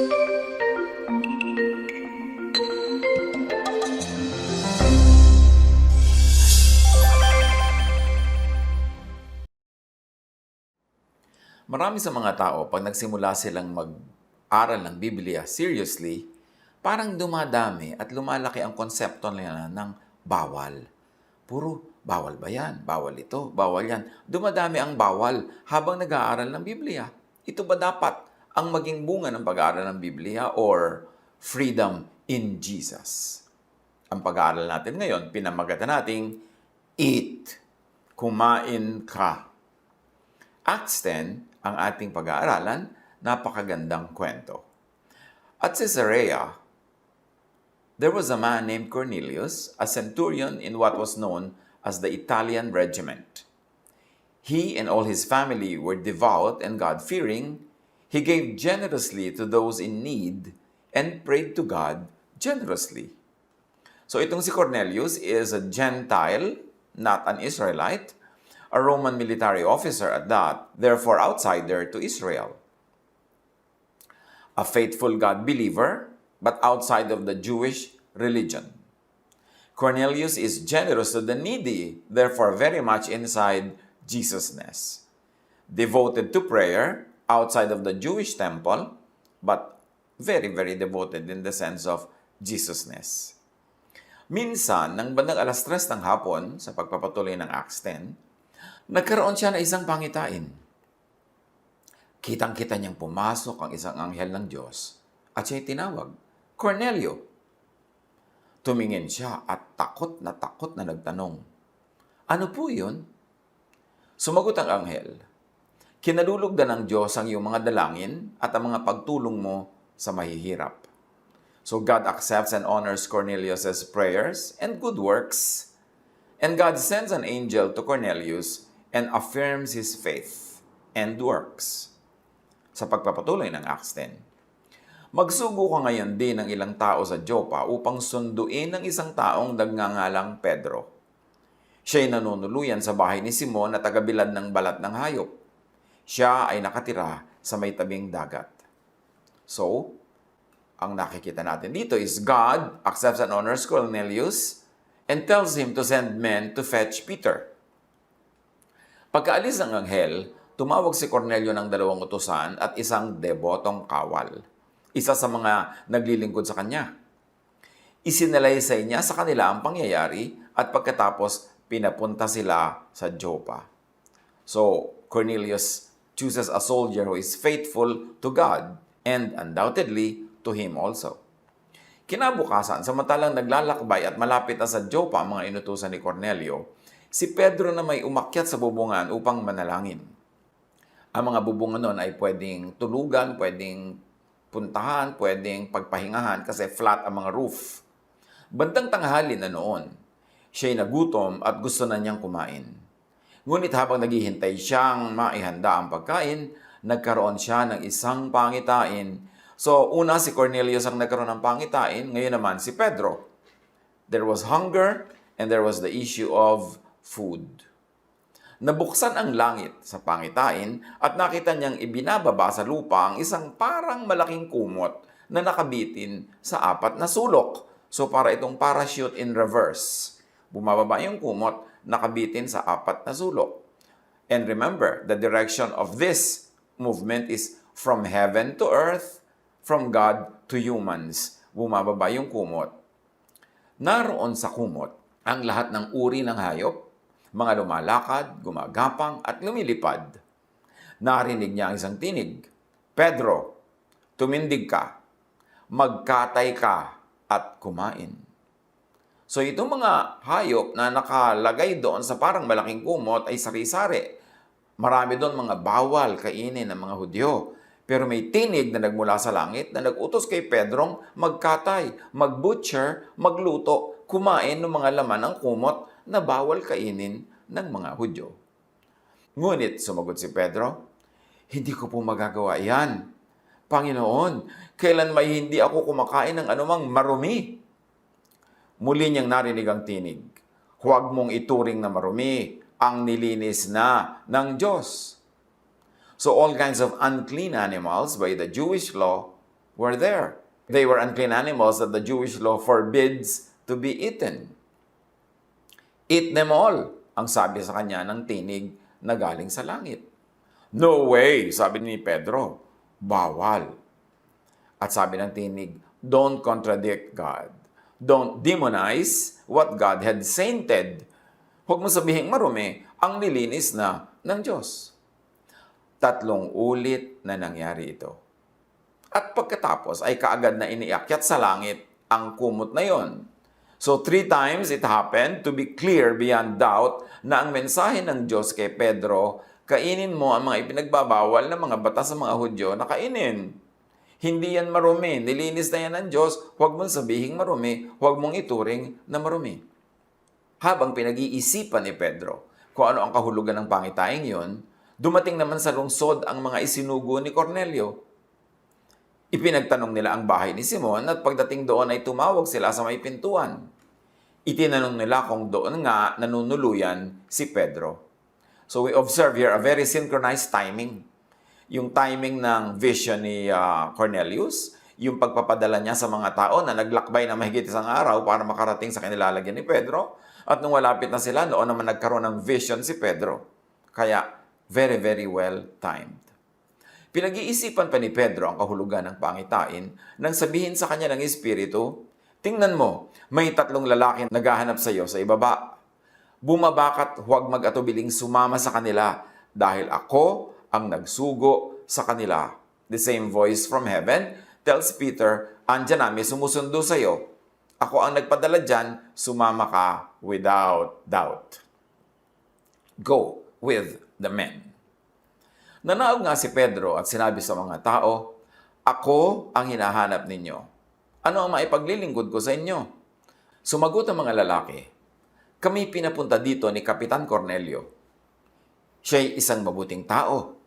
Marami sa mga tao, pag nagsimula silang mag-aral ng Biblia seriously, parang dumadami at lumalaki ang konsepto nila ng bawal. Puro, bawal ba yan? Bawal ito, bawal yan. Dumadami ang bawal habang nag-aaral ng Biblia. Ito ba dapat ang maging bunga ng pag-aaral ng Biblia or freedom in Jesus? Ang pag-aaral natin ngayon, pinamagatan nating eat, kumain ka. Acts 10, ang ating pag-aaralan, napakagandang kwento. At Caesarea, there was a man named Cornelius, a centurion in what was known as the Italian regiment. He and all his family were devout and God-fearing. He gave generously to those in need and prayed to God generously. So itong si Cornelius is a Gentile, not an Israelite, a Roman military officer at that, therefore outsider to Israel. A faithful God believer, but outside of the Jewish religion. Cornelius is generous to the needy, therefore very much inside Jesusness. Devoted to prayer, outside of the Jewish temple, but very, very devoted in the sense of Jesusness. Minsan, nang bandang 3:00 ng hapon, sa pagpapatuloy ng Acts 10, nagkaroon siya ng isang pangitain. Kitang-kita niyang pumasok ang isang anghel ng Diyos at siya'y tinawag, Cornelio. Tumingin siya at takot na nagtanong, ano po yun? Sumagot ang anghel, kinalulugdan ng Diyos ang iyong mga dalangin at ang mga pagtulong mo sa mahihirap. So God accepts and honors Cornelius' prayers and good works, and God sends an angel to Cornelius and affirms his faith and works. Sa pagpapatuloy ng Acts 10, magsugo ka ngayon din ng ilang tao sa Joppa upang sunduin ng isang taong nagngangalang Pedro. Siya'y nanunuluyan sa bahay ni Simon na tagabilad ng balat ng hayop. Siya ay nakatira sa may tabing dagat. So, ang nakikita natin dito is God accepts and honors Cornelius and tells him to send men to fetch Peter. Pagkaalis ng anghel, tumawag si Cornelio ng 2 utusan at isang debotong kawal, isa sa mga naglilingkod sa kanya. Isinalaysay niya sa kanila ang pangyayari at pagkatapos pinapunta sila sa Joppa. So, Cornelius chooses a soldier who is faithful to God and undoubtedly to him also. Kinabukasan, samantalang naglalakbay at malapit na sa Joppa ang mga inutusan ni Cornelio, si Pedro na may umakyat sa bubungan upang manalangin. Ang mga bubungan nun ay pwedeng tulugan, pwedeng puntahan, pwedeng pagpahingahan kasi flat ang mga roof. Bandang tanghali na noon, siya'y nagutom at gusto na niyang kumain. Ngunit habang naghihintay siyang maihanda ang pagkain, nagkaroon siya ng isang pangitain. So, una si Cornelius ang nagkaroon ng pangitain, ngayon naman si Pedro. There was hunger and there was the issue of food. Nabuksan ang langit sa pangitain at nakita niyang ibinababa sa lupa ang isang parang malaking kumot na nakabitin sa 4 na sulok. So para itong parachute in reverse. Bumababa yung kumot, nakabitin sa 4 na sulok. And remember, the direction of this movement is from heaven to earth, from God to humans. Bumababa yung kumot. Naroon sa kumot ang lahat ng uri ng hayop, mga lumalakad, gumagapang at lumilipad. Narinig niya ang isang tinig, Pedro, tumindig ka, magkatay ka at kumain. So itong mga hayop na nakalagay doon sa parang malaking kumot ay sari-sari. Marami doon mga bawal kainin ng mga Hudyo. Pero may tinig na nagmula sa langit na nag-utos kay Pedrong magkatay, mag-butcher, magluto, kumain ng mga laman ng kumot na bawal kainin ng mga Hudyo. Ngunit sumagot si Pedro, hindi ko po magagawa yan. Panginoon, kailan may hindi ako kumakain ng anumang marumi? Muli niyang narinig ang tinig, huwag mong ituring na marumi ang nilinis na ng Diyos. So all kinds of unclean animals by the Jewish law were there. They were unclean animals that the Jewish law forbids to be eaten. Eat them all, ang sabi sa kanya ng tinig na galing sa langit. No way, sabi ni Pedro. Bawal. At sabi ng tinig, don't contradict God. Don't demonize what God had sainted. Huwag mo sabihing marumi ang nilinis na ng Diyos. 3 ulit na nangyari ito. At pagkatapos ay kaagad na iniakyat sa langit ang kumot na yon. So 3 times it happened to be clear beyond doubt na ang mensahe ng Diyos kay Pedro, kainin mo ang mga ipinagbabawal na mga batas sa mga Hudyo na kainin. Hindi yan marumi. Nilinis na yan ng Diyos. Huwag mong sabihing marumi. Huwag mong ituring na marumi. Habang pinag-iisipan ni Pedro kung ano ang kahulugan ng pangitaing yon, dumating naman sa lungsod ang mga isinugo ni Cornelio. Ipinagtanong nila ang bahay ni Simon at pagdating doon ay tumawag sila sa may pintuan. Itinanong nila kung doon nga nanunuluyan si Pedro. So we observe here a very synchronized timing. Yung timing ng vision ni Cornelius, yung pagpapadala niya sa mga tao na naglakbay na mahigit isang araw para makarating sa kanilalagyan ni Pedro. At nung malapit na sila, noon naman nagkaroon ng vision si Pedro. Kaya, very, very well timed. Pinag-iisipan pa ni Pedro ang kahulugan ng pangitain nang sabihin sa kanya ng Espiritu, tingnan mo, may 3 lalaki naghahanap sa iyo sa ibaba. Bumaba huwag mag-atubiling sumama sa kanila dahil ako ang nagsugo sa kanila. The same voice from heaven tells Peter, andyan na, may sumusundo sa iyo. Ako ang nagpadala dyan, sumama ka without doubt. Go with the men. Nanaog nga si Pedro at sinabi sa mga tao, ako ang hinahanap ninyo. Ano ang maipaglilingkod ko sa inyo? Sumagot ang mga lalaki, kami pinapunta dito ni Kapitan Cornelio. Siya'y isang mabuting tao,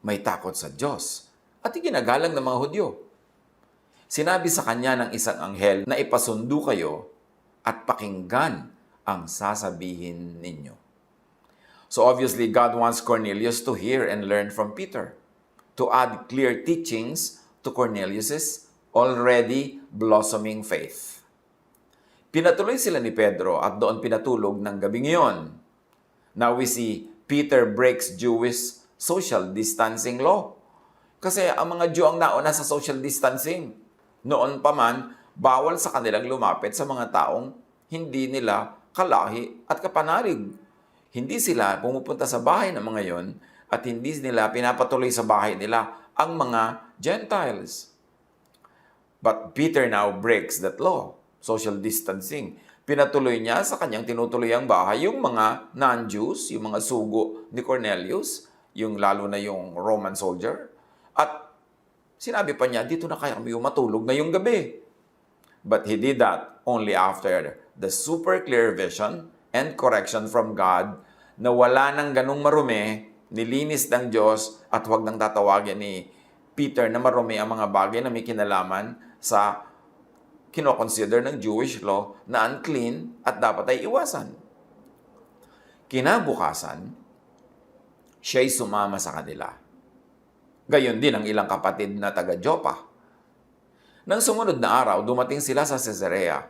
may takot sa Diyos, at iginagalang ng mga Hudyo. Sinabi sa kanya ng isang anghel na ipasundo kayo at pakinggan ang sasabihin ninyo. So obviously, God wants Cornelius to hear and learn from Peter, to add clear teachings to Cornelius' already blossoming faith. Pinatuloy sila ni Pedro at doon pinatulog ng gabing iyon. Now we see Peter breaks Jewish social distancing law. Kasi ang mga Jew ang nauna sa social distancing. Noon pa man, bawal sa kanilang lumapit sa mga taong hindi nila kalahi at kapanarig. Hindi sila pumupunta sa bahay ng mga yon at hindi nila pinapatuloy sa bahay nila ang mga Gentiles. But Peter now breaks that law, social distancing. Pinatuloy niya sa kanyang tinutuluyang bahay yung mga non-Jews, yung mga sugo ni Cornelius, yung lalo na yung Roman soldier. At sinabi pa niya, dito na kaya kami matulog ngayong gabi. But he did that only after the super clear vision and correction from God na wala nang ganung marumi, nilinis ng Diyos at huwag nang tatawagin ni Peter na marumi ang mga bagay na may kinalaman sa kinoconsider ng Jewish law na unclean at dapat ay iwasan. Kinabukasan, siya'y sumama sa kanila. Gayon din ang ilang kapatid na taga-Joppa. Nang sumunod na araw, dumating sila sa Caesarea.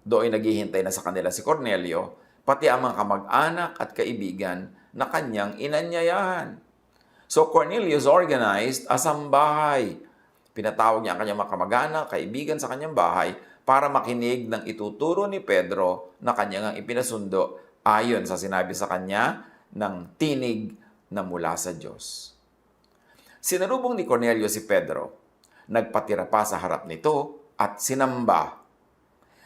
Doon naghihintay na sa kanila si Cornelio, pati ang mga kamag-anak at kaibigan na kanyang inanyayahan. So Cornelius organized a sambahay. Pinatawag niya ang kanyang mga kamag-anak, kaibigan sa kanyang bahay para makinig ng ituturo ni Pedro na kanyang ipinasundo ayon sa sinabi sa kanya ng tinig na mula sa Diyos. Sinalubong ni Cornelio si Pedro, nagpatira pa sa harap nito at sinamba.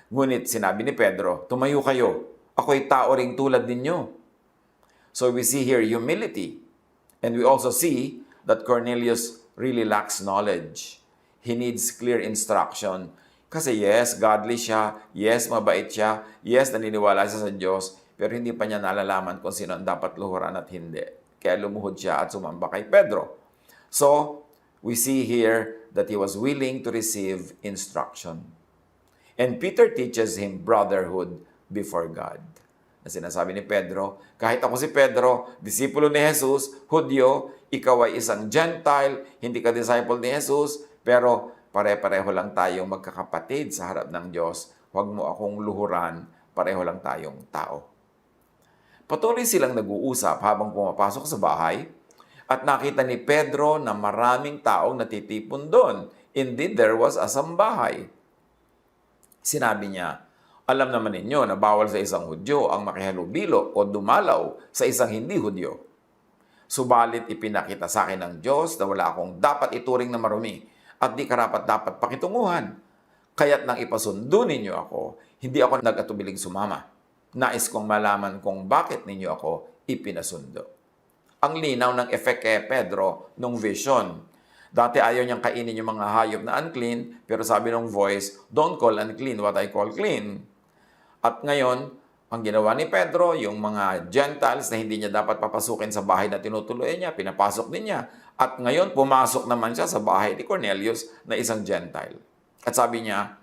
Ngunit sinabi ni Pedro, tumayo kayo, ako'y tao ring tulad ninyo. So we see here humility, and we also see that Cornelius really lacks knowledge. He needs clear instruction. Kasi yes, godly siya, yes, mabait siya, yes, naniniwala siya sa Diyos, pero hindi pa niya nalalaman kung sino ang dapat luhuran at hindi. Kaya lumuhod siya at sumamba kay Pedro. So, we see here that he was willing to receive instruction. And Peter teaches him brotherhood before God. Na sinasabi ni Pedro, kahit ako si Pedro, disipulo ni Jesus, Hudyo, ikaw ay isang Gentile, hindi ka disciple ni Jesus, pero pare-pareho lang tayong magkakapatid sa harap ng Diyos. Huwag mo akong luhuran, pareho lang tayong tao. Patuloy silang nag-uusap habang pumapasok sa bahay at nakita ni Pedro na maraming taong natitipon doon. Indeed, there was a sambahay. Sinabi niya, alam naman ninyo na bawal sa isang Hudyo ang makihalubilo o dumalaw sa isang hindi Hudyo. Subalit ipinakita sa akin ng Diyos na wala akong dapat ituring na marumi at di karapat-dapat pakitunguhan. Kaya't nang ipasundo ninyo ako, hindi ako nag-atubiling sumama. Nais kong malaman kung bakit ninyo ako ipinasundo. Ang linaw ng effect kay Pedro nung vision. Dati ayaw niyang kainin yung mga hayop na unclean, pero sabi ng voice, don't call unclean what I call clean. At ngayon, ang ginawa ni Pedro, yung mga Gentiles na hindi niya dapat papasukin sa bahay na tinutuloy niya, pinapasok din niya. At ngayon, pumasok naman siya sa bahay ni Cornelius na isang Gentile. At sabi niya,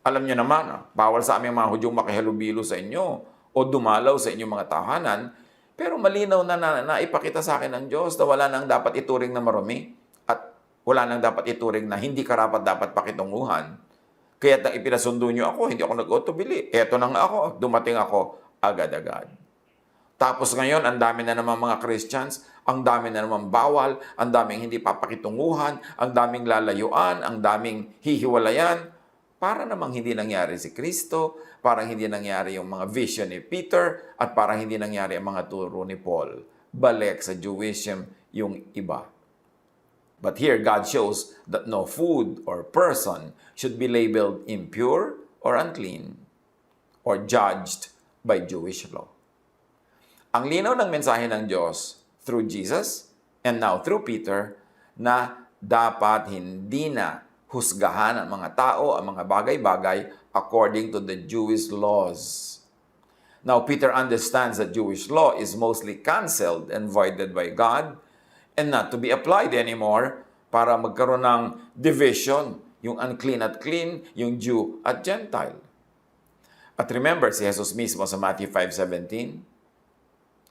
alam niyo naman, bawal sa aming mga Hudyong makihalubilo sa inyo o dumalaw sa inyong mga tahanan, pero malinaw na ipakita sa akin ng Diyos na wala nang dapat ituring na marumi at wala nang dapat ituring na hindi karapat dapat pakitunguhan. Kaya nang ipinasundo niyo ako, hindi ako nag-utubili. Eto na nga ako, dumating ako agad-agad. Tapos ngayon, ang dami na naman mga Christians, ang dami na naman bawal, ang daming hindi papakitunguhan, ang daming lalayuan, ang daming hihiwalayan. Para namang hindi nangyari si Kristo, parang hindi nangyari yung mga vision ni Peter, at parang hindi nangyari ang mga turo ni Paul. Balik sa Jewism yung iba. But here, God shows that no food or person should be labeled impure or unclean or judged by Jewish law. Ang linaw ng mensahe ng Diyos through Jesus and now through Peter na dapat hindi na husgahan ang mga tao, ang mga bagay-bagay according to the Jewish laws. Now, Peter understands that Jewish law is mostly canceled and voided by God and not to be applied anymore para magkaroon ng division, yung unclean at clean, yung Jew at Gentile. At remember, si Jesus mismo sa Matthew 5:17,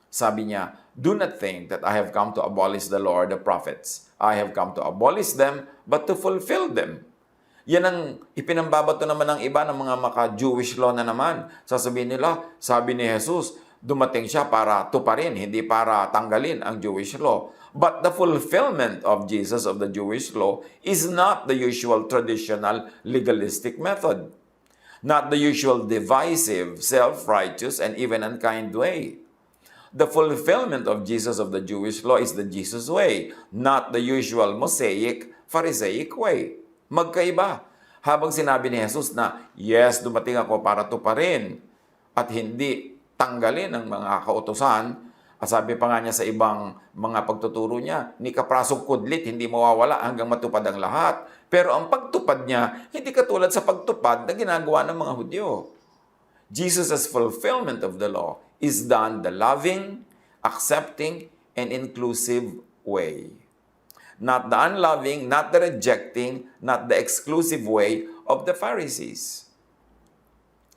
sabi niya, do not think that I have come to abolish the law or the prophets. I have come to abolish them, but to fulfill them. Yan ang ipinambabato naman ng iba ng mga maka-Jewish law na naman. Sasabihin nila, sabi ni Jesus, dumating siya para tuparin, hindi para tanggalin ang Jewish law. But the fulfillment of Jesus of the Jewish law is not the usual traditional legalistic method. Not the usual divisive, self-righteous, and even unkind way. The fulfillment of Jesus of the Jewish law is the Jesus way, not the usual Mosaic, Pharisaic way. Magkaiba. Habang sinabi ni Jesus na, yes, dumating ako para tuparin at hindi tanggalin ang mga kautusan, at sabi pa nga niya sa ibang mga pagtuturo niya, ni kaprasong kudlit, hindi mawawala hanggang matupad ang lahat. Pero ang pagtupad niya, hindi katulad sa pagtupad na ginagawa ng mga Hudyo. Jesus' fulfillment of the law is done the loving, accepting, and inclusive way. Not the unloving, not the rejecting, not the exclusive way of the Pharisees.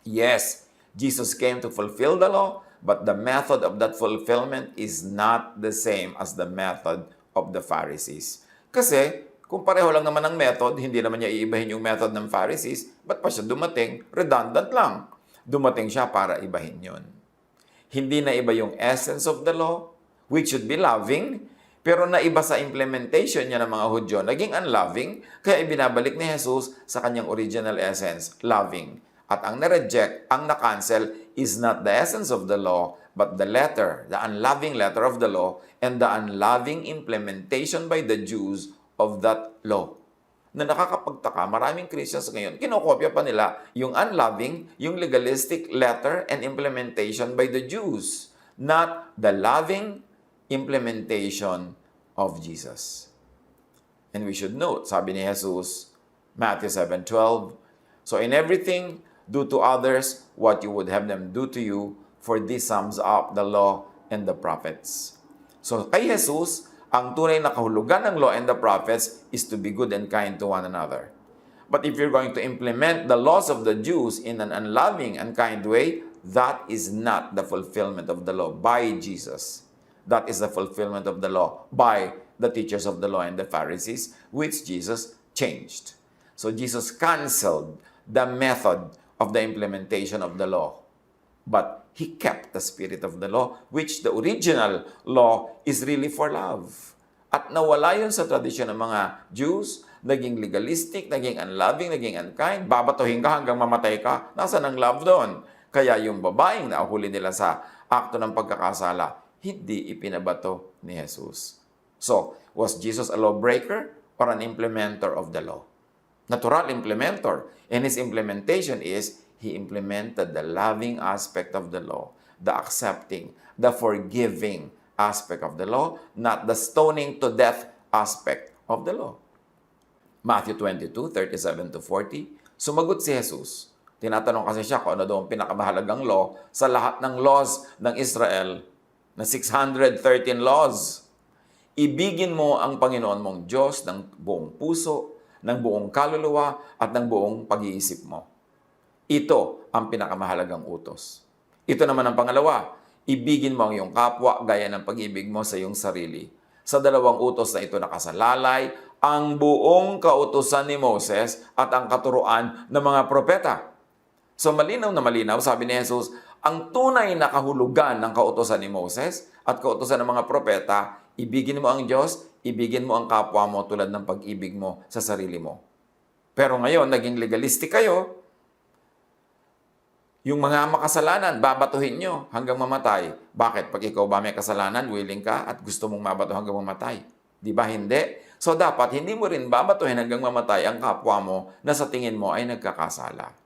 Yes, Jesus came to fulfill the law, but the method of that fulfillment is not the same as the method of the Pharisees. Kasi, kung pareho lang naman ang method, hindi naman niya iibahin yung method ng Pharisees, ba't pa siya dumating? Redundant lang. Dumating siya para ibahin yun. Hindi na iba yung essence of the law, which should be loving, pero naiba sa implementation niya ng mga Hudyo, naging unloving, kaya ibinabalik ni Jesus sa kanyang original essence, loving. At ang na-reject, ang na-cancel, is not the essence of the law, but the letter, the unloving letter of the law, and the unloving implementation by the Jews of that law. Na nakakapagtaka, maraming Christians ngayon, kinokopya pa nila yung unloving, yung legalistic letter and implementation by the Jews, not the loving implementation of Jesus. And we should note, sabi ni Jesus, Matthew 7:12, so in everything, do to others what you would have them do to you, for this sums up the law and the prophets. So kay Jesus, ang tunay na kahulugan ng law and the prophets is to be good and kind to one another. But if you're going to implement the laws of the Jews in an unloving and kind way, that is not the fulfillment of the law by Jesus. That is the fulfillment of the law by the teachers of the law and the Pharisees, which Jesus changed. So Jesus canceled the method of the implementation of the law. But he kept the spirit of the law, which the original law is really for love. At nawala yun sa tradisyon ng mga Jews, naging legalistic, naging unloving, naging unkind, babatuhin ka hanggang mamatay ka. Nasaan ang love doon? Kaya yung babaeng naahuli nila sa akto ng pagkakasala, hindi ipinabato ni Jesus. So, was Jesus a lawbreaker or an implementer of the law? Natural implementer. And his implementation is, he implemented the loving aspect of the law, the accepting, the forgiving aspect of the law, not the stoning to death aspect of the law. Matthew 22:37-40, sumagot si Jesus. Tinatanong kasi siya kung ano daw ang pinakamahalagang law sa lahat ng laws ng Israel na 613 laws. Ibigin mo ang Panginoon mong Diyos ng buong puso, ng buong kaluluwa, at ng buong pag-iisip mo. Ito ang pinakamahalagang utos. Ito naman ang pangalawa, ibigin mo ang iyong kapwa gaya ng pag-ibig mo sa iyong sarili. Sa dalawang utos na ito nakasalalay ang buong kautusan ni Moses at ang katuruan ng mga propeta. So malinaw na malinaw, sabi ni Jesus, ang tunay na kahulugan ng kautusan ni Moses at kautusan ng mga propeta, ibigin mo ang Diyos, ibigin mo ang kapwa mo tulad ng pag-ibig mo sa sarili mo. Pero ngayon, naging legalistic kayo. Yung mga makasalanan, babatuhin nyo hanggang mamatay. Bakit? Pag ikaw ba may kasalanan, willing ka at gusto mong mabato hanggang mamatay. Di ba hindi? So dapat hindi mo rin babatuhin hanggang mamatay ang kapwa mo na sa tingin mo ay nagkakasala.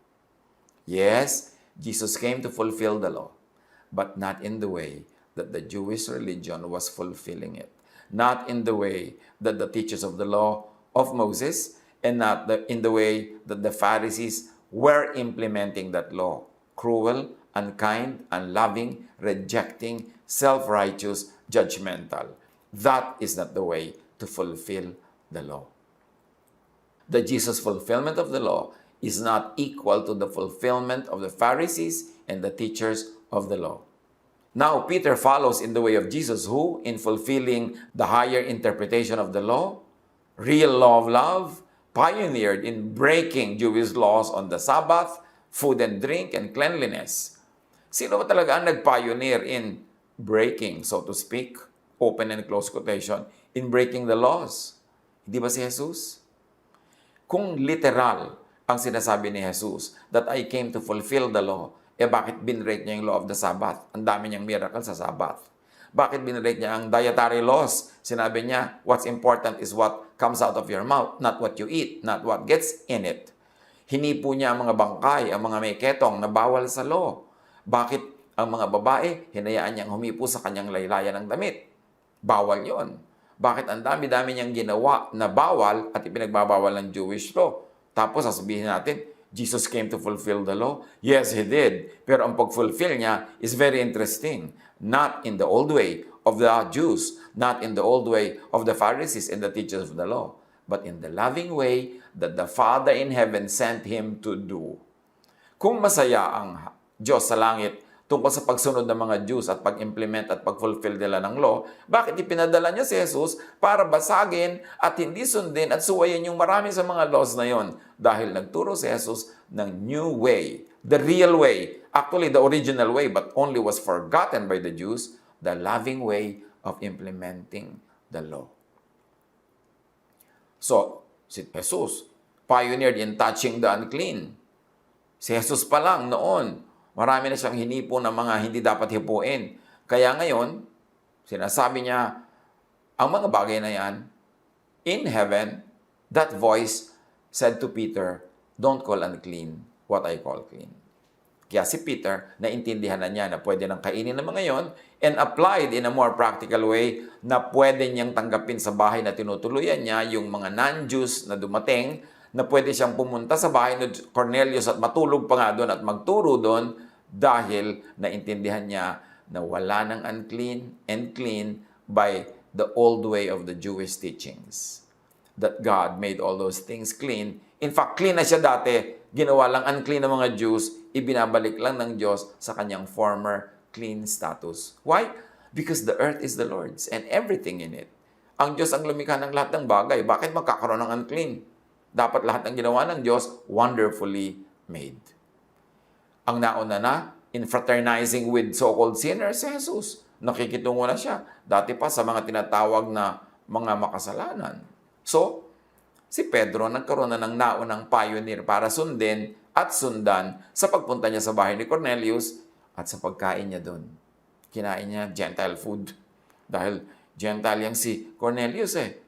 Yes, Jesus came to fulfill the law, but not in the way that the Jewish religion was fulfilling it. Not in the way that the teachers of the law of Moses, and not in the way that the Pharisees were implementing that law. Cruel, unkind, unloving, rejecting, self-righteous, judgmental. That is not the way to fulfill the law. The Jesus fulfillment of the law is not equal to the fulfillment of the Pharisees and the teachers of the law. Now, Peter follows in the way of Jesus, who, in fulfilling the higher interpretation of the law, real law of love, pioneered in breaking Jewish laws on the Sabbath, food and drink, and cleanliness. Sino ba talaga ang nag-pioneer in breaking, so to speak, open and close quotation, in breaking the laws? Hindi ba si Jesus? Kung literal ang sinasabi ni Jesus, that I came to fulfill the law, bakit binrake niya yung law of the Sabbath? Ang dami niyang miracle sa Sabbath. Bakit binrake niya ang dietary laws? Sinabi niya, what's important is what comes out of your mouth, not what you eat, not what gets in it. Hinipo niya ang mga bangkay, ang mga may ketong na bawal sa law. Bakit ang mga babae, hinayaan niyang humipo sa kanyang laylayan ng damit? Bawal yon. Bakit ang dami-dami niyang ginawa na bawal at ipinagbabawal ng Jewish law? Tapos sasabihin natin, Jesus came to fulfill the law? Yes, He did. Pero ang pag-fulfill niya is very interesting. Not in the old way of the Jews, not in the old way of the Pharisees and the teachers of the law, but in the loving way that the Father in heaven sent Him to do. Kung masaya ang Diyos sa langit tungkol sa pagsunod ng mga Jews at pag-implement at pag-fulfill nila ng law, bakit ipinadala niya si Jesus para basagin at hindi sundin at suwayin yung marami sa mga laws na yon? Dahil nagturo si Jesus ng new way, the real way, actually the original way, but only was forgotten by the Jews, the loving way of implementing the law. So, si Jesus, pioneered in touching the unclean. Si Jesus pa lang noon, marami na siyang hinipo ng mga hindi dapat hipuin. Kaya ngayon, sinasabi niya, ang mga bagay na yan, in heaven, that voice said to Peter, don't call unclean what I call clean. Kaya si Peter, naintindihan na niya na pwede nang kainin ng mga yon and applied in a more practical way na pwede niyang tanggapin sa bahay na tinutuluyan niya yung mga non-Jews na dumating, na pwede siyang pumunta sa bahay ni Cornelius at matulog pa nga doon at magturo doon dahil naintindihan niya na wala ng unclean and clean by the old way of the Jewish teachings. That God made all those things clean. In fact, clean na siya dati. Ginawa lang unclean ng mga Jews, ibinabalik lang ng Diyos sa kanyang former clean status. Why? Because the earth is the Lord's and everything in it. Ang Diyos ang lumikha ng lahat ng bagay. Bakit magkakaroon ng unclean? Dapat lahat ng ginawa ng Diyos, wonderfully made. Ang nauna na, in fraternizing with so-called sinners, si Jesus. Nakikitungo na siya. Dati pa sa mga tinatawag na mga makasalanan. So, si Pedro nagkaroon na ng naunang pioneer para sundin at sundan sa pagpunta niya sa bahay ni Cornelius at sa pagkain niya doon. Kinain niya Gentile food. Dahil Gentile yang si Cornelius eh.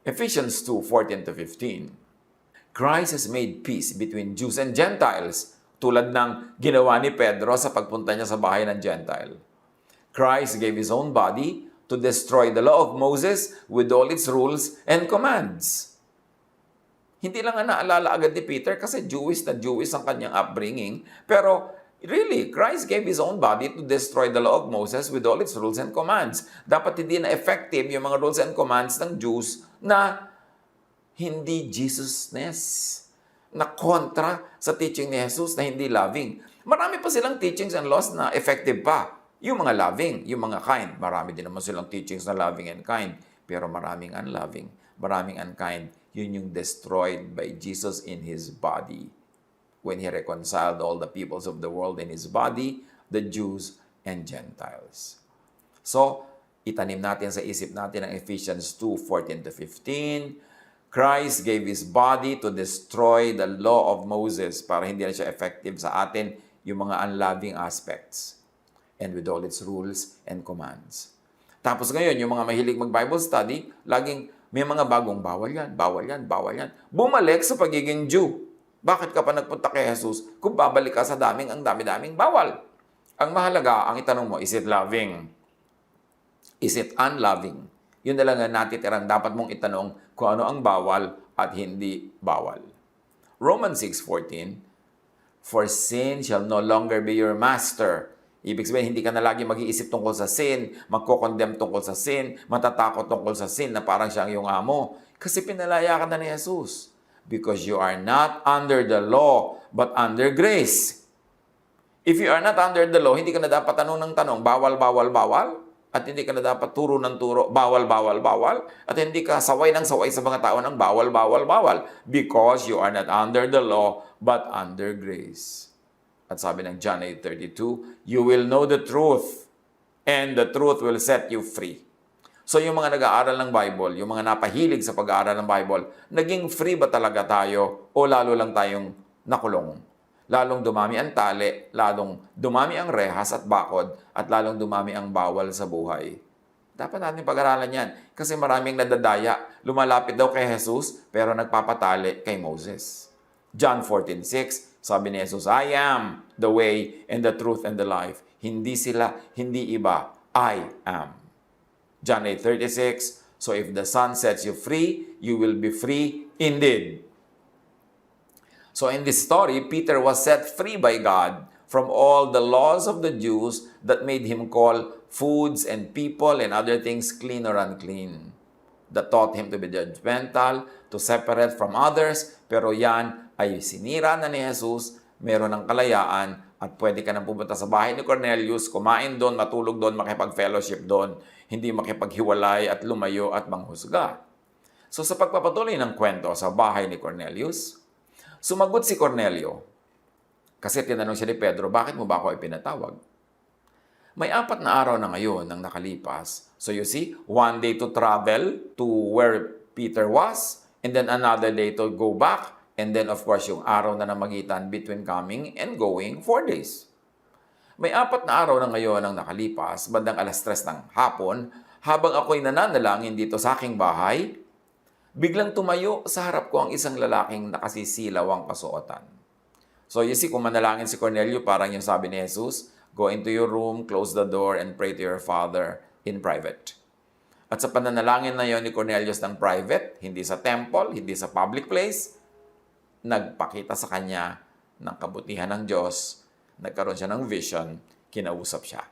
Ephesians 2:14-15. Christ has made peace between Jews and Gentiles, tulad ng ginawa ni Pedro sa pagpunta niya sa bahay ng Gentile. Christ gave His own body to destroy the law of Moses with all its rules and commands. Hindi lang nga naalala agad ni Peter kasi Jewish ang kanyang upbringing, pero really, Christ gave His own body to destroy the law of Moses with all its rules and commands. Dapat hindi na effective yung mga rules and commands ng Jews na hindi Jesusness, na kontra sa teaching ni Jesus na hindi loving. Marami pa silang teachings and laws na effective pa. Yung mga loving, yung mga kind. Marami din naman silang teachings na loving and kind. Pero maraming unloving, maraming unkind. Yun yung destroyed by Jesus in His body. When He reconciled all the peoples of the world in His body, the Jews and Gentiles. So, itanim natin sa isip natin ang Ephesians 2:14-15. Christ gave His body to destroy the law of Moses para hindi na siya effective sa atin yung mga unloving aspects and with all its rules and commands. Tapos ngayon, yung mga mahilig mag-Bible study, laging may mga bagong bawal yan, bawal yan, bawal yan. Bumalik sa pagiging Jew. Bakit ka pa nagpunta kay Jesus kung babalik ka sa ang dami-daming bawal? Ang mahalaga, ang itanong mo, is it loving? Is it unloving? Yun na lang ang natitirang dapat mong itanong kung ano ang bawal at hindi bawal. Romans 6:14, for sin shall no longer be your master. Ibig sabihin, hindi ka na lagi mag-iisip tungkol sa sin, magko-condemn tungkol sa sin, matatakot tungkol sa sin na parang siyang iyong amo. Kasi pinalaya ka na ni Jesus. Because you are not under the law, but under grace. If you are not under the law, hindi ka na dapat tanong ng tanong, bawal, bawal, bawal. At hindi ka na dapat turo ng turo, bawal, bawal, bawal. At hindi ka saway ng saway sa mga tao ng bawal, bawal, bawal. Because you are not under the law, but under grace. At sabi ng John 8:32, you will know the truth, and the truth will set you free. So yung mga nag-aaral ng Bible, yung mga napahilig sa pag-aaral ng Bible, naging free ba talaga tayo o lalo lang tayong nakulong? Lalong dumami ang tali, lalong dumami ang rehas at bakod, at lalong dumami ang bawal sa buhay. Dapat natin pag-aralan yan kasi maraming nadadaya. Lumalapit daw kay Jesus pero nagpapatali kay Moses. John 14:6, sabi ni Jesus, I am the way and the truth and the life. Hindi sila, hindi iba. I am. John 8:36, so if the Son sets you free, you will be free indeed. So in this story, Peter was set free by God from all the laws of the Jews that made him call foods and people and other things clean or unclean. That taught him to be judgmental, to separate from others, pero yan ay sinira na ni Jesus, meron ng kalayaan, at pwede ka nang pumunta sa bahay ni Cornelius, kumain doon, matulog doon, makipag-fellowship doon, hindi makipaghiwalay at lumayo at manghusga. So sa pagpapatuloy ng kwento sa bahay ni Cornelius, sumagot si Cornelio. Kasi tinanong siya ni Pedro, bakit mo ba ako ipinatawag? May 4 na araw na ngayon nang nakalipas. So you see, 1 day to travel to where Peter was, and then another day to go back, and then of course yung araw na namagitan between coming and going, 4 days. May 4 na araw na ngayon ang nakalipas, bandang 3:00 ng hapon, habang ako'y nananalangin dito sa aking bahay, biglang tumayo sa harap ko ang isang lalaking nakasisilaw ang kasuotan. So you see, kung manalangin si Cornelio, parang yung sabi ni Jesus, go into your room, close the door, and pray to your Father in private. At sa pananalangin na yon ni Cornelius ng private, hindi sa temple, hindi sa public place, nagpakita sa kanya ng kabutihan ng Diyos, nagkaroon siya ng vision, kinausap siya.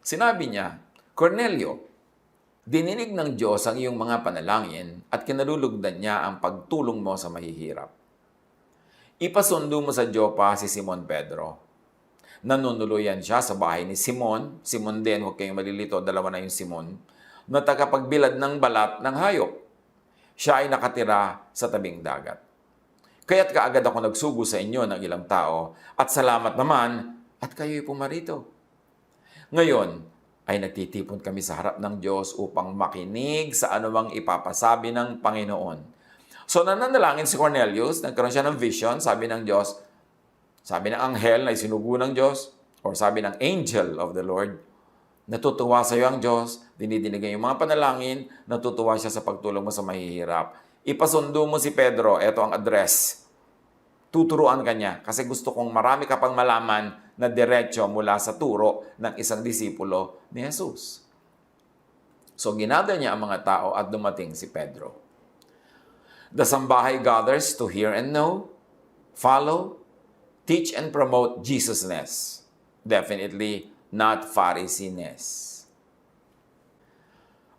Sinabi niya, Cornelio, dininig ng Diyos ang iyong mga panalangin at kinalulugdan niya ang pagtulong mo sa mahihirap. Ipasundo mo sa Jopa si Simon Pedro. Nanunuluyan siya sa bahay ni Simon. Simon din, huwag kayong malilito, dalawa na yung Simon, na tagapagbilad ng balat ng hayop. Siya ay nakatira sa tabing dagat. Kaya't kaagad ako nagsugo sa inyo ng ilang tao, at salamat naman, at kayo'y pumarito. Ngayon, ay nagtitipon kami sa harap ng Diyos upang makinig sa anumang ipapasabi ng Panginoon. So nananalangin si Cornelius, nagkaroon siya ng vision, sabi ng Diyos, sabi ng anghel na isinugo ng Diyos, or sabi ng angel of the Lord, natutuwa sa iyo ang Diyos, dinidinigan yung mga panalangin, natutuwa siya sa pagtulong mo sa mahihirap. Ipasundo mo si Pedro, eto ang address. Tuturuan ka niya kasi gusto kong marami ka pang malaman na diretso mula sa turo ng isang disipulo ni Jesus. So ginada niya ang mga tao at dumating si Pedro. The sambahay gathers to hear and know, follow, teach and promote Jesus-ness. Definitely not Pharisee-ness.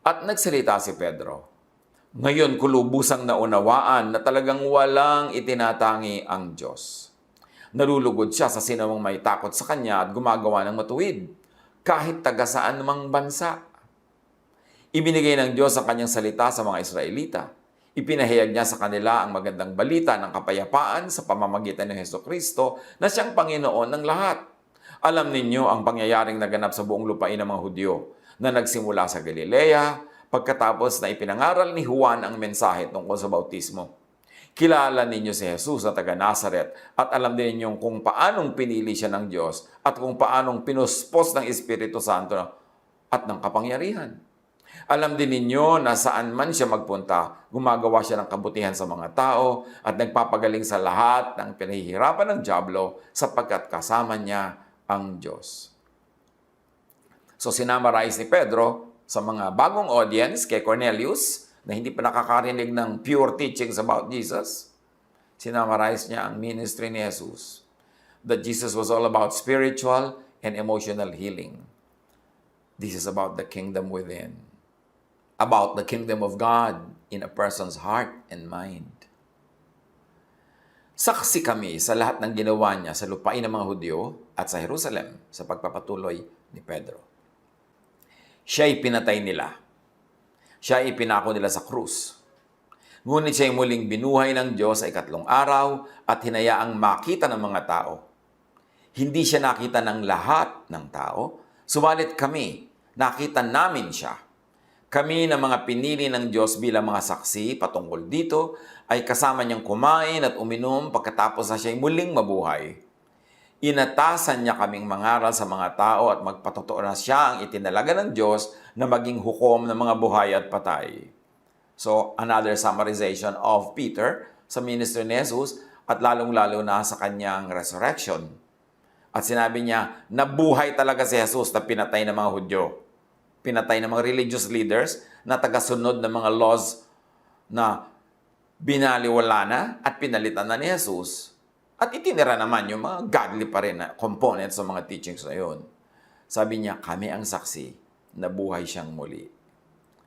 At nagsalita si Pedro. Ngayon ko lubusang naunawaan na talagang walang itinatangi ang Diyos. Nalulugod siya sa sinumang may takot sa kanya at gumagawa ng matuwid, kahit taga saan mang bansa. Ibinigay ng Diyos ang kanyang salita sa mga Israelita. Ipinahayag niya sa kanila ang magandang balita ng kapayapaan sa pamamagitan ng Hesukristo na siyang Panginoon ng lahat. Alam ninyo ang pangyayaring naganap sa buong lupain ng mga Hudyo na nagsimula sa Galilea, pagkatapos na ipinangaral ni Juan ang mensahe tungkol sa bautismo. Kilala ninyo si Jesus na taga Nazaret at alam din ninyo kung paanong pinili siya ng Diyos at kung paanong pinuspos ng Espiritu Santo at ng kapangyarihan. Alam din ninyo na saan man siya magpunta, gumagawa siya ng kabutihan sa mga tao at nagpapagaling sa lahat ng pinahihirapan ng dyablo sapagkat kasama niya ang Diyos. So sinamarize ni Pedro sa mga bagong audience kay Cornelius na hindi pa nakakarinig ng pure teachings about Jesus. Sinamarize niya ang ministry ni Jesus. That Jesus was all about spiritual and emotional healing. This is about the kingdom within. About the kingdom of God in a person's heart and mind. Saksi kami sa lahat ng ginawa niya sa lupain ng mga Hudyo at sa Jerusalem sa pagpapatuloy ni Pedro. Siya'y pinatay nila. Siya'y ipinako nila sa krus. Ngunit siya'y muling binuhay ng Diyos sa ikatlong araw at hinayaang makita ng mga tao. Hindi siya nakita ng lahat ng tao, subalit kami, nakita namin siya. Kami na mga pinili ng Diyos bilang mga saksi patungkol dito ay kasama niyang kumain at uminom pagkatapos na siya'y muling mabuhay. Inatasan niya kaming mangaral sa mga tao at magpatotoo na siya ang itinalaga ng Diyos na maging hukom ng mga buhay at patay. So, another summarization of Peter sa ministry ni Jesus at lalong-lalo na sa kanyang resurrection. At sinabi niya, nabuhay talaga si Jesus na pinatay ng mga Hudyo. Pinatay ng mga religious leaders na tagasunod ng mga laws na binaliwala na at pinalitan na ni Jesus. At itinira naman yung mga godly pa rin na components ng mga teachings na yun. Sabi niya, kami ang saksi na buhay siyang muli.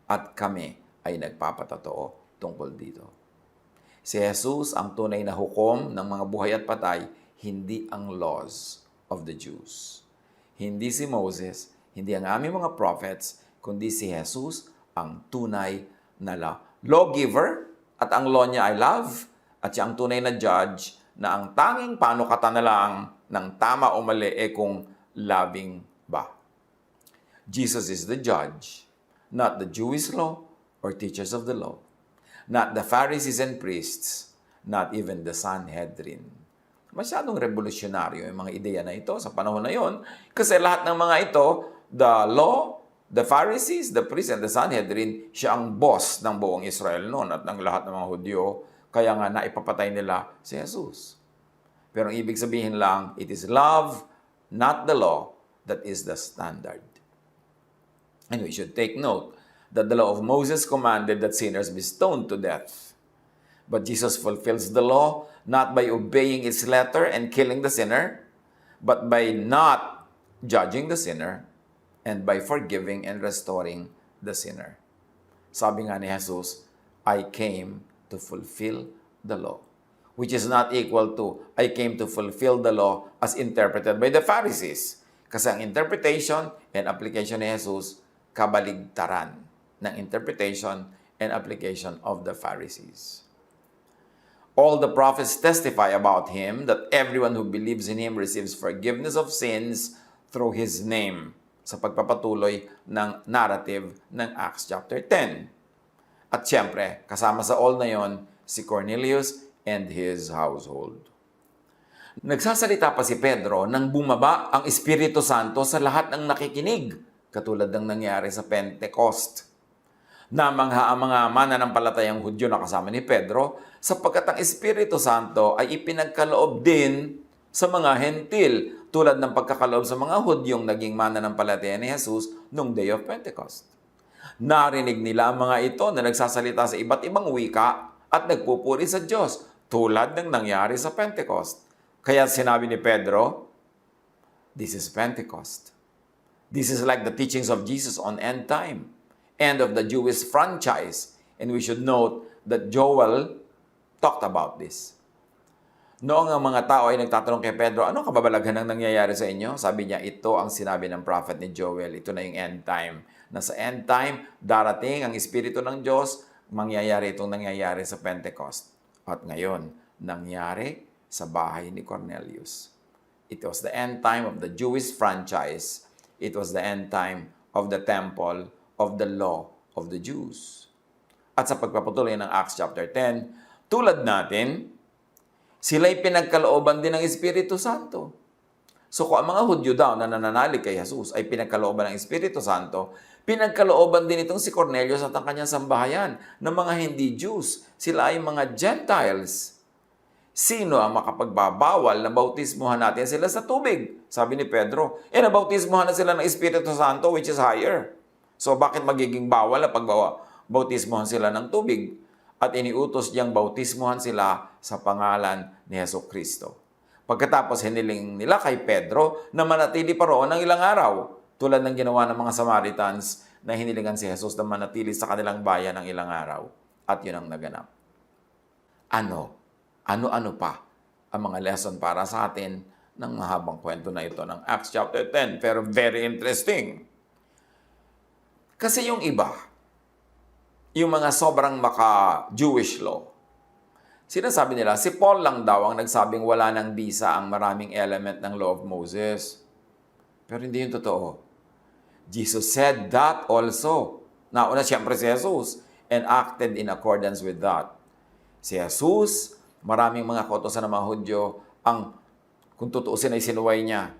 At kami ay nagpapatotoo tungkol dito. Si Jesus ang tunay na hukom ng mga buhay at patay, hindi ang laws of the Jews. Hindi si Moses, hindi ang aming mga prophets, kundi si Jesus ang tunay na lawgiver at ang law niya ay love at siya ang tunay na judge na ang tanging panukatan na lang ng tama o mali kung loving ba. Jesus is the judge, not the Jewish law or teachers of the law, not the Pharisees and priests, not even the Sanhedrin. Masyadong revolusyonaryo yung mga ideya na ito sa panahon na yon kasi lahat ng mga ito, the law, the Pharisees, the priests, and the Sanhedrin, siya ang boss ng buong Israel noon at ng lahat ng mga Hudyo. Kaya nga naipapatay nila si Jesus. Pero ang ibig sabihin lang, it is love, not the law, that is the standard. And we should take note that the law of Moses commanded that sinners be stoned to death. But Jesus fulfills the law not by obeying its letter and killing the sinner, but by not judging the sinner and by forgiving and restoring the sinner. Sabi nga ni Jesus, I came to fulfill the law, which is not equal to I came to fulfill the law as interpreted by the Pharisees. Kasi ang interpretation and application ni Jesus, kabaligtaran ng interpretation and application of the Pharisees. All the prophets testify about him that everyone who believes in him receives forgiveness of sins through his name. Sa pagpapatuloy ng narrative ng Acts chapter 10. At siyempre, kasama sa all na yon, si Cornelius and his household. Nagsasalita pa si Pedro nang bumaba ang Espiritu Santo sa lahat ng nakikinig, katulad ng nangyari sa Pentecost. Namangha ang mga mananampalatayang Hudyo na kasama ni Pedro sapagkat ang Espiritu Santo ay ipinagkaloob din sa mga Hentil tulad ng pagkakaloob sa mga Hudyong naging mananampalataya ni Jesus noong Day of Pentecost. Narinig nila ang mga ito na nagsasalita sa iba't ibang wika at nagpupuri sa Diyos tulad ng nangyari sa Pentecost. Kaya sinabi ni Pedro, "This is Pentecost. This is like the teachings of Jesus on end time. End of the Jewish franchise." And we should note that Joel talked about this. Noong ang mga tao ay nagtatanong kay Pedro, ano kababalaghan ang nangyayari sa inyo? Sabi niya, ito ang sinabi ng prophet ni Joel. Ito na yung end time. Na sa end time, darating ang Espiritu ng Diyos, mangyayari itong nangyayari sa Pentecost. At ngayon, nangyari sa bahay ni Cornelius. It was the end time of the Jewish franchise. It was the end time of the temple of the law of the Jews. At sa pagpapatuloy ng Acts chapter 10, tulad natin, sila'y pinagkalooban din ng Espiritu Santo. So kung ang mga Hudyo daw na nananalig kay Jesus ay pinagkalooban ng Espiritu Santo, pinagkalooban din itong si Cornelius at ang kanyang sambahayan ng mga hindi Jews. Sila ay mga Gentiles. Sino ang makapagbabawal na bautismuhan natin sila sa tubig? Sabi ni Pedro, nabautismuhan na sila ng Espiritu Santo which is higher. So bakit magiging bawal na pagbautismuhan sila ng tubig? At iniutos niyang bautismuhan sila sa pangalan ni Jesucristo. Pagkatapos hiniling nila kay Pedro na manatili pa roon ng ilang araw, tulad ng ginawa ng mga Samaritans na hinilingan si Jesus na manatili sa kanilang bayan ng ilang araw. At yun ang naganap. Ano-ano pa ang mga lesson para sa atin ng mahabang kwento na ito ng Acts chapter 10. Pero very interesting. Kasi yung iba, yung mga sobrang maka-Jewish law, sinasabi nila, si Paul lang daw ang nagsabing wala ng bisa ang maraming element ng law of Moses. Pero hindi yun totoo. Jesus said that also. Nauna siyempre si Jesus and acted in accordance with that. Si Jesus, maraming mga kautosan ng mga Hudyo, ang kung tutuusin ay sinuway niya,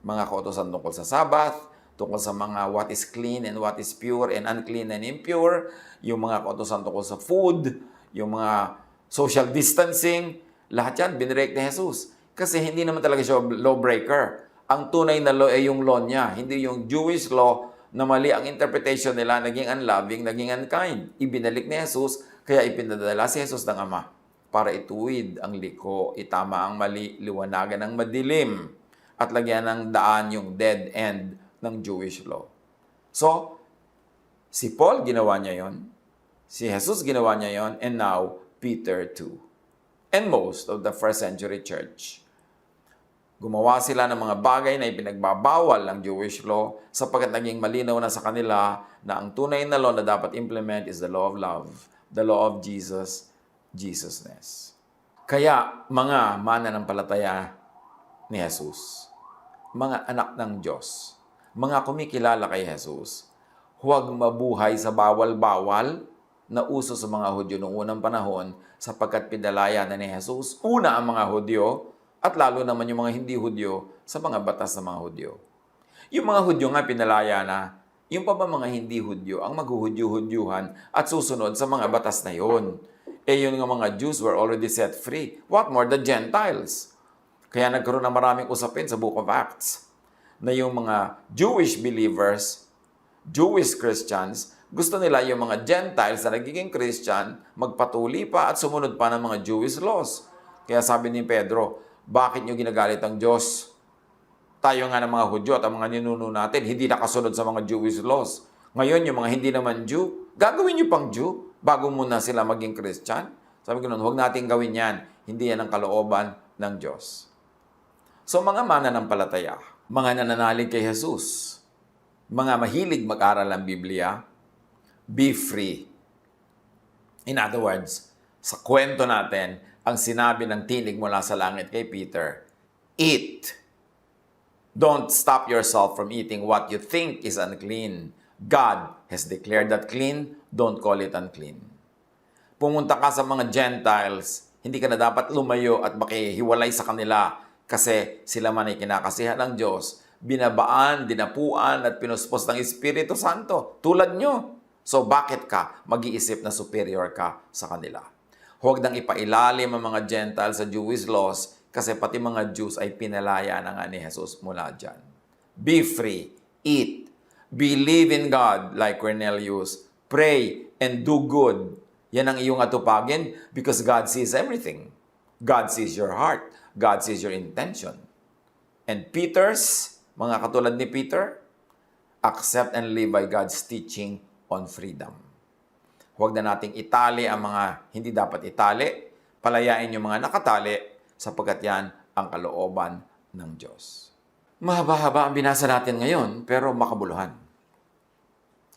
mga kautosan tungkol sa Sabbath, tungkol sa mga what is clean and what is pure and unclean and impure, yung mga kautosan tungkol sa food, yung mga social distancing, lahat yan binirek ni Jesus. Kasi hindi naman talaga siya lawbreaker. Ang tunay na law ay yung law niya, hindi yung Jewish law na mali ang interpretation nila, naging unloving, naging unkind. Ibinalik ni Jesus, kaya ipinadala si Jesus ng Ama para ituwid ang liko, itama ang mali, liwanagan ang madilim, at lagyan ng daan yung dead end ng Jewish law. So, si Paul ginawa niya yon, si Jesus ginawa niya yon, and now Peter too. And most of the first century church. Gumawa sila ng mga bagay na ipinagbabawal ng Jewish law sapagkat naging malinaw na sa kanila na ang tunay na law na dapat implement is the law of love, the law of Jesus, Jesusness. Kaya mga mananampalataya ni Jesus, mga anak ng Diyos, mga kumikilala kay Jesus, huwag mabuhay sa bawal-bawal na uso sa mga Hudyo noong unang panahon sapagkat pinalaya na ni Jesus una ang mga Hudyo at lalo naman yung mga hindi Hudyo sa mga batas ng mga Hudyo. Yung mga Hudyo nga pinalaya na, yung pa ba mga hindi Hudyo ang maghuhudyo-hudyuhan at susunod sa mga batas na yon? Yun nga mga Jews were already set free. What more the Gentiles? Kaya nagkaroon ng maraming usapin sa Book of Acts na yung mga Jewish believers, Jewish Christians, gusto nila yung mga Gentiles na nagiging Christian, magpatuli pa at sumunod pa ng mga Jewish laws. Kaya sabi ni Pedro, bakit nyo ginagalit ang Diyos? Tayo nga ng mga Hudyo at ang mga ninuno natin, hindi nakasunod sa mga Jewish laws. Ngayon, yung mga hindi naman Jew, gagawin nyo pang Jew bago muna sila maging Christian? Sabi ko nun, huwag natin gawin yan. Hindi yan ang kalooban ng Diyos. So mga mananampalataya, mga nananalig kay Jesus, mga mahilig mag-aral ng Biblia, be free. In other words, sa kwento natin, ang sinabi ng tinig mula sa langit kay Peter, "Eat. Don't stop yourself from eating what you think is unclean. God has declared that clean. Don't call it unclean." Pumunta ka sa mga Gentiles, hindi ka na dapat lumayo at makihiwalay sa kanila kasi sila man ay kinakasihan ng Diyos, binabaan, dinapuan at pinuspos ng Espiritu Santo tulad nyo. So bakit ka mag-iisip na superior ka sa kanila? Huwag nang ipailalim ang mga Gentiles sa Jewish laws kasi pati mga Jews ay pinalaya na nga ni Jesus mula dyan. Be free, eat, believe in God like Cornelius, pray and do good. Yan ang iyong atupagin because God sees everything. God sees your heart. God sees your intention. And Peter's, mga katulad ni Peter, accept and live by God's teaching on freedom. Huwag na nating itali ang mga hindi dapat itali. Palayain yung mga nakatali sapagkat yan ang kalooban ng Diyos. Mahaba-haba ang binasa natin ngayon pero makabuluhan.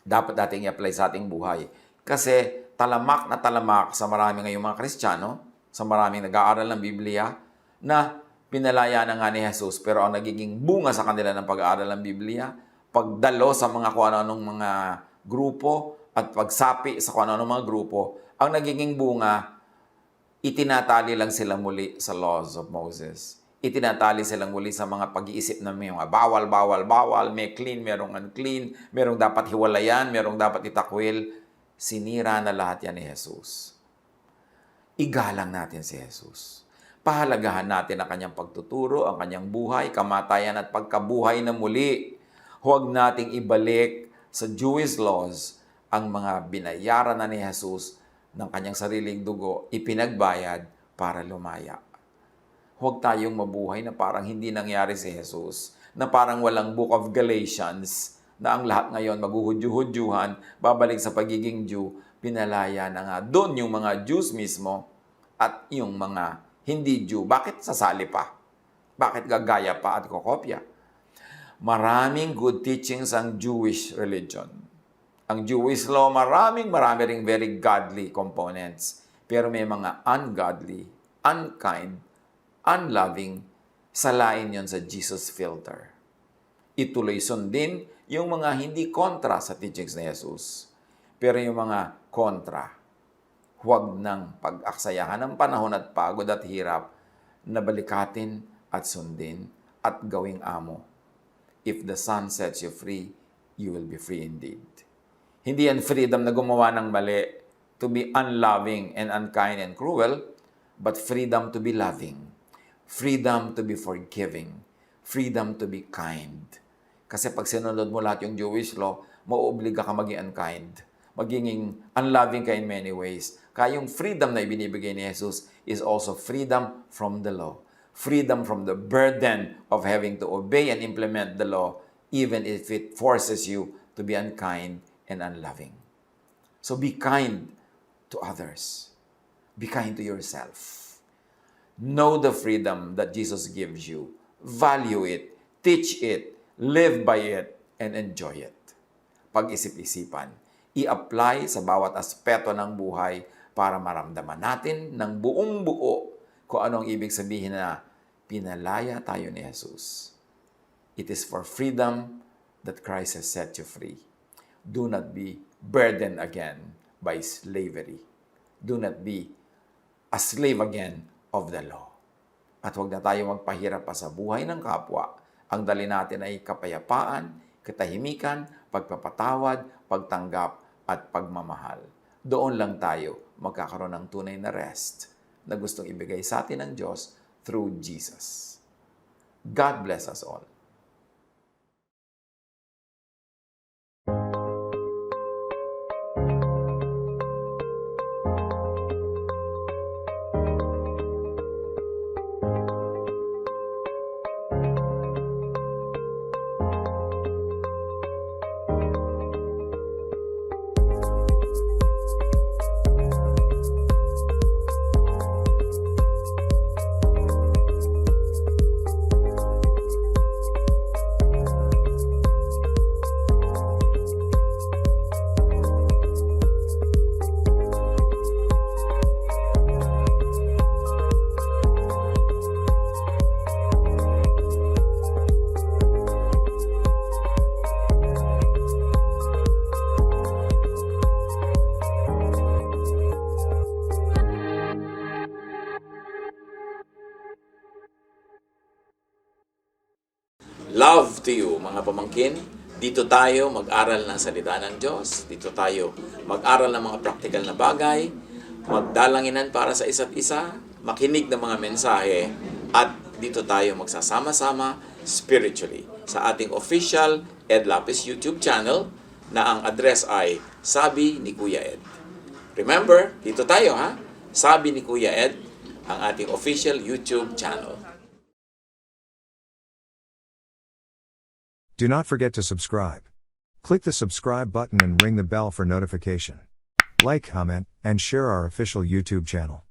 Dapat nating i-apply sa ating buhay. Kasi talamak na talamak sa marami ngayong mga Kristiyano, sa maraming nag-aaral ng Biblia, na pinalaya na nga ni Jesus pero ang nagiging bunga sa kanila ng pag-aaral ng Biblia, pagdalo sa mga kung ano-anong mga grupo at pagsapi sa kung ano-anong mga grupo, ang nagiging bunga, itinatali lang sila muli sa laws of Moses. Itinatali silang muli sa mga pag-iisip na may mga bawal, may clean, merong unclean, merong dapat hiwalayan, merong dapat itakwil. Sinira na lahat yan ni Jesus. Igalang natin si Jesus. Pahalagahan natin ang kanyang pagtuturo, ang kanyang buhay, kamatayan at pagkabuhay na muli. Huwag nating ibalik sa Jewish laws ang mga binayaran na ni Jesus ng kanyang sariling dugo, ipinagbayad para lumaya. Huwag tayong mabuhay na parang hindi nangyari si Jesus, na parang walang Book of Galatians, na ang lahat ngayon maghuhudyo-hudyuhan, babalik sa pagiging Jew, pinalaya na nga doon yung mga Jews mismo at yung mga hindi Jew. Bakit sasali pa? Bakit gagaya pa at kokopya? Maraming good teachings ang Jewish religion. Ang Jewish law, marami ring very godly components. Pero may mga ungodly, unkind, unloving, salain yon sa Jesus filter. Ituloy sundin yung mga hindi kontra sa teachings ni Jesus. Pero yung mga kontra, huwag nang pag-aksayahan ng panahon at pagod at hirap na balikatin at sundin at gawing amo. If the Son sets you free, you will be free indeed. Hindi yan freedom na gumawa ng mali, to be unloving and unkind and cruel, but freedom to be loving, freedom to be forgiving, freedom to be kind. Kasi pag sinunod mo lahat yung Jewish law, mauobliga ka maging unkind, maging unloving ka in many ways. Kaya yung freedom na ibinibigay ni Jesus is also freedom from the law. Freedom from the burden of having to obey and implement the law, even if it forces you to be unkind and unloving. So be kind to others. Be kind to yourself. Know the freedom that Jesus gives you. Value it. Teach it. Live by it. And enjoy it. Pag-isip-isipan. I-apply sa bawat aspeto ng buhay para maramdaman natin ng buong buo kung anong ibig sabihin na pinalaya tayo ni Jesus. It is for freedom that Christ has set you free. Do not be burdened again by slavery. Do not be a slave again of the law. At huwag na tayo magpahirap pa sa buhay ng kapwa. Ang dali natin ay kapayapaan, katahimikan, pagpapatawad, pagtanggap, at pagmamahal. Doon lang tayo magkakaroon ng tunay na rest na gustong ibigay sa atin ng Diyos through Jesus. God bless us all. Love to you, mga pamangkin. Dito tayo mag-aral ng salita ng Diyos. Dito tayo mag-aral ng mga practical na bagay. Magdalanginan para sa isa't isa. Makinig ng mga mensahe. At dito tayo magsasama-sama spiritually sa ating official Ed Lapis YouTube channel na ang address ay Sabi ni Kuya Ed. Remember, dito tayo ha. Sabi ni Kuya Ed, ang ating official YouTube channel. Do not forget to subscribe. Click the subscribe button and ring the bell for notification. Like, comment, and share our official YouTube channel.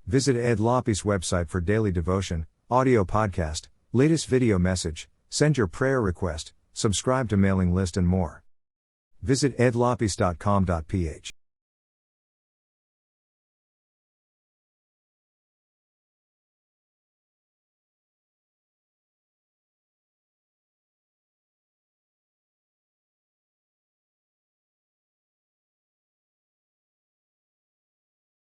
Visit Ed Lapis website for daily devotion, audio podcast, latest video message, send your prayer request, subscribe to mailing list and more. Visit edlapis.com.ph.